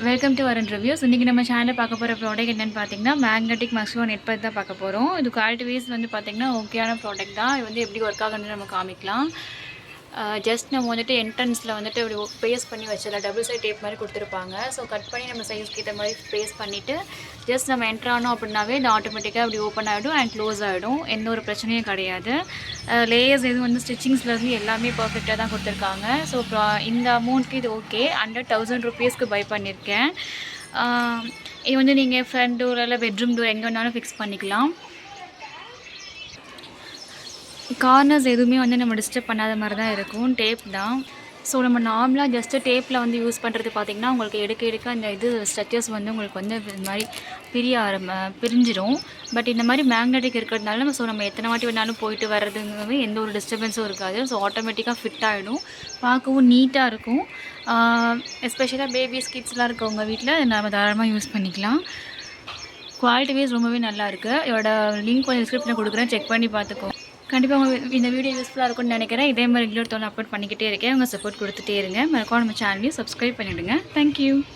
Welcome to வரன் reviews. இன்றைக்கி நம்ம சேனலில் பார்க்க போகிற ப்ராடக்ட் என்னென்னு பார்த்தீங்கன்னா மேக்னெட்டிக் மஸ்கிட்டோ நெட் பற்றி தான் பார்க்க போகிறோம். இது குவாலிட்டி வைஸ் வந்து பார்த்திங்கன்னா ஓகேயான ப்ராடக்ட் தான். இது வந்து எப்படி ஒர்க் ஆகுதுன்னு நம்ம காமிக்கலாம். ஜஸ்ட் நம்ம வந்துட்டு என்ட்ரன்ஸில் வந்துட்டு இப்படி பேஸ்ட் பண்ணி வச்சிடலாம். டபுள் சைட் டேப் மாதிரி கொடுத்துருப்பாங்க. ஸோ கட் பண்ணி நம்ம சைஸ்க்கு ஏற்ற மாதிரி பேஸ்ட் பண்ணிவிட்டு ஜஸ்ட் நம்ம என்ட்ரு ஆனோம் அப்படின்னாவே இது ஆட்டோமேட்டிக்காக அப்படி ஓப்பன் ஆகிடும் அண்ட் க்ளோஸ் ஆகிடும். எந்த ஒரு பிரச்சனையும் கிடையாது. லேயர்ஸ் எதுவும் வந்து ஸ்டிச்சிங்ஸ்லேருந்து எல்லாமே பர்ஃபெக்டாக தான் கொடுத்துருக்காங்க. ஸோ இந்த அமௌண்ட்க்கு இது ஓகே. அண்டர் 1000 ருபீஸ்க்கு பை பண்ணியிருக்கேன். இது வந்து நீங்கள் ஃப்ரண்ட் டோர் இல்லை பெட்ரூம் டோர் எங்கே வேணாலும் ஃபிக்ஸ் பண்ணிக்கலாம். கார்னர்ஸ் எதுவுமே வந்து நம்ம டிஸ்டர்ப் பண்ணாத மாதிரி தான் இருக்கும். டேப் தான். ஸோ நம்ம நார்மலாக ஜஸ்ட்டு டேப்பில் வந்து யூஸ் பண்ணுறது பார்த்திங்கன்னா உங்களுக்கு எடுக்க அந்த இது ஸ்ட்ரச்சஸ் வந்து உங்களுக்கு வந்து இது மாதிரி பிரிஞ்சிடும். பட் இந்த மாதிரி மேக்னெட்டிக் இருக்கிறதுனால நம்ம எத்தனை வாட்டி வேணாலும் போயிட்டு வர்றதுங்கிறது எந்த ஒரு டிஸ்டர்பன்ஸும் இருக்காது. ஸோ ஆட்டோமேட்டிக்காக ஃபிட் ஆகிடும். பார்க்கவும் நீட்டாக இருக்கும். எஸ்பெஷலாக பேபிஸ் கிட்ஸ்லாம் இருக்கவங்க வீட்டில் நம்ம தாராளமாக யூஸ் பண்ணிக்கலாம். குவாலிட்டி வைஸ் ரொம்பவே நல்லாயிருக்கு. இதோட லிங்க் கொஞ்சம் டிஸ்கிரிப்ஷனில் கொடுக்குறேன், செக் பண்ணி பார்த்துக்கோ. கண்டிப்பாக உங்களுக்கு இந்த வீடியோ யூஸ்ஃபுல்லாக இருக்கும்னு நினைக்கிறேன். இதே மாதிரி ரெகுலர் அப்லோட் பண்ணிக்கிட்டே இருக்கேன். உங்கள் சப்போர்ட் கொடுத்துட்டே இருங்க. மறக்காம நம்ம சேனலையும் சப்ஸ்கிரைப் பண்ணிவிடுங்க. தேங்க்யூ.